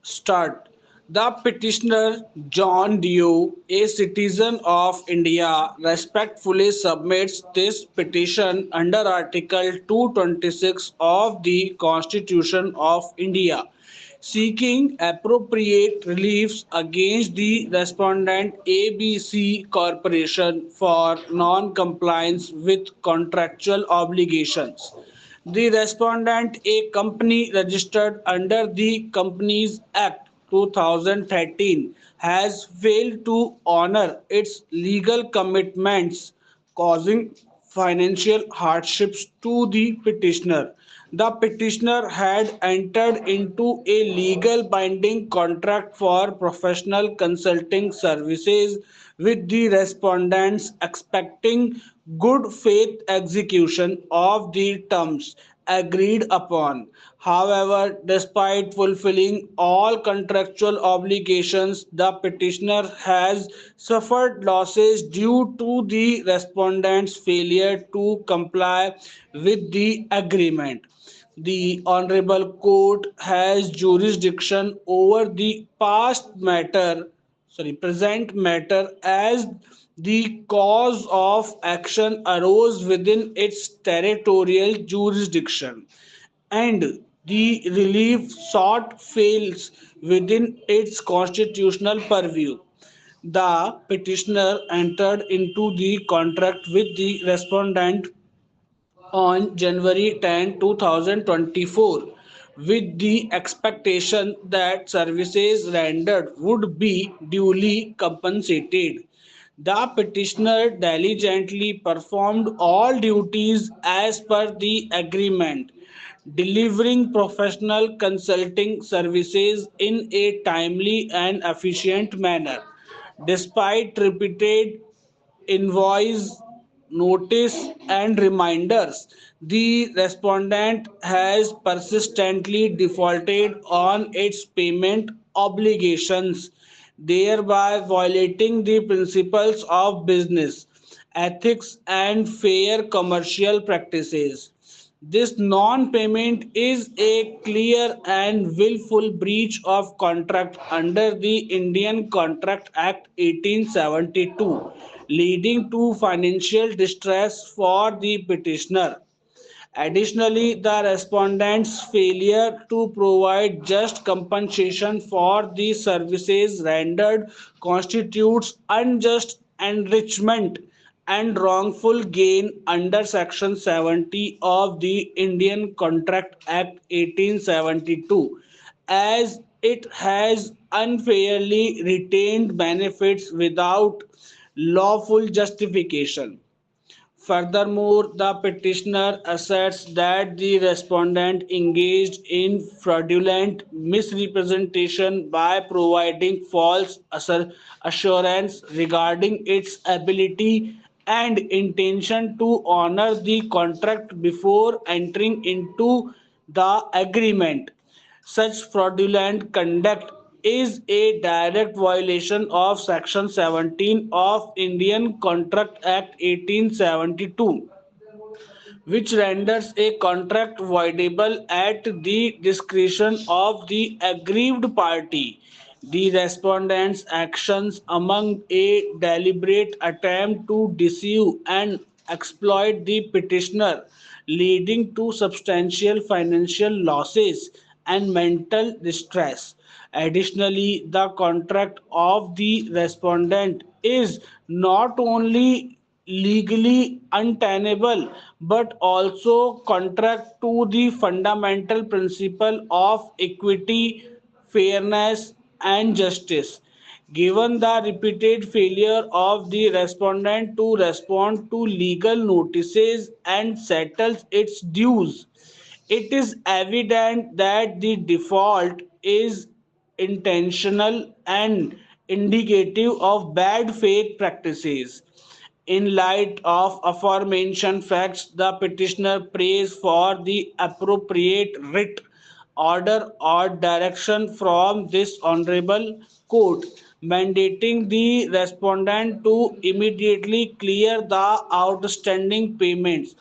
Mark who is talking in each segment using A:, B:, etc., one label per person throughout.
A: Start. The petitioner John Doe, a citizen of India, respectfully submits this petition under Article 226 of the Constitution of India, seeking appropriate reliefs against the respondent ABC Corporation for non-compliance with contractual obligations. The respondent, a company registered under the Companies Act 2013, has failed to honor its legal commitments, causing financial hardships to the petitioner. The petitioner had entered into a legal binding contract for professional consulting services with the respondents, expecting good faith execution of the terms agreed upon. However, despite fulfilling all contractual obligations, the petitioner has suffered losses due to the respondent's failure to comply with the agreement. The Honorable Court has jurisdiction over the present matter, as the cause of action arose within its territorial jurisdiction and the relief sought fails within its constitutional purview. The petitioner entered into the contract with the respondent on January 10, 2024, with the expectation that services rendered would be duly compensated. The petitioner diligently performed all duties as per the agreement, delivering professional consulting services in a timely and efficient manner. Despite repeated invoice, notice, and reminders, the respondent has persistently defaulted on its payment obligations, thereby violating the principles of business ethics and fair commercial practices. This non-payment is a clear and willful breach of contract under the Indian Contract Act 1872, leading to financial distress for the petitioner. Additionally, the respondent's failure to provide just compensation for the services rendered constitutes unjust enrichment and wrongful gain under Section 70 of the Indian Contract Act 1872, as it has unfairly retained benefits without lawful justification. Furthermore, the petitioner asserts that the respondent engaged in fraudulent misrepresentation by providing false assurance regarding its ability and intention to honor the contract before entering into the agreement. Such fraudulent conduct is a direct violation of Section 17 of Indian Contract Act 1872, which renders a contract voidable at the discretion of the aggrieved party. The respondent's actions among a deliberate attempt to deceive and exploit the petitioner, leading to substantial financial losses and mental distress. Additionally, the contract of the respondent is not only legally untenable but also contrary to the fundamental principle of equity, fairness, and justice. Given the repeated failure of the respondent to respond to legal notices and settle its dues, it is evident that the default is intentional and indicative of bad faith practices. In light of aforementioned facts, the petitioner prays for the appropriate writ, order, or direction from this honorable court mandating the respondent to immediately clear the outstanding payments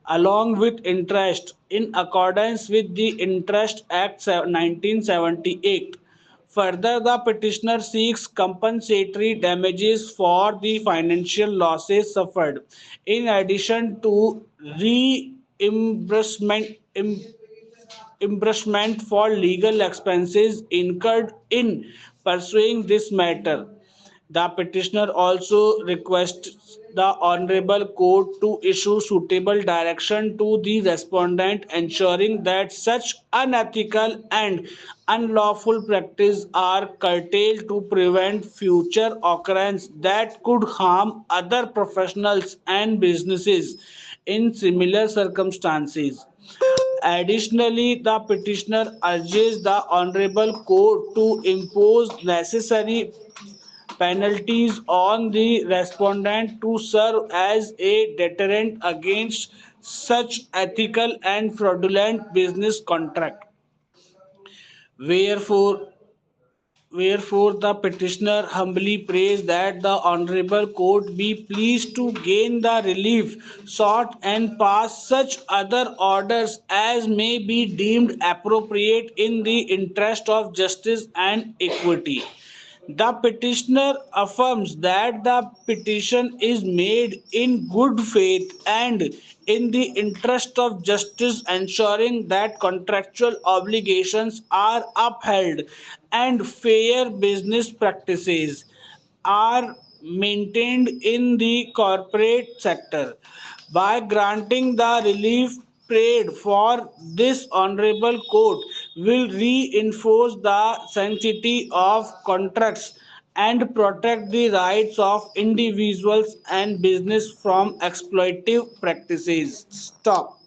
A: along with interest in accordance with the Interest Act 1978. Further, the petitioner seeks compensatory damages for the financial losses suffered, in addition to reimbursement for legal expenses incurred in pursuing this matter. The petitioner also requests the Honorable Court to issue suitable direction to the respondent, ensuring that such unethical and unlawful practices are curtailed to prevent future occurrence that could harm other professionals and businesses in similar circumstances. Additionally, the petitioner urges the Honorable Court to impose necessary penalties on the respondent to serve as a deterrent against such ethical and fraudulent business contract. Wherefore, Wherefore, the petitioner humbly prays that the Honorable Court be pleased to gain the relief sought and pass such other orders as may be deemed appropriate in the interest of justice and equity. The petitioner affirms that the petition is made in good faith and in the interest of justice, ensuring that contractual obligations are upheld and fair business practices are maintained in the corporate sector. By granting the relief prayed for, this honorable court will reinforce the sanctity of contracts and protect the rights of individuals and business from exploitative practices. Stop.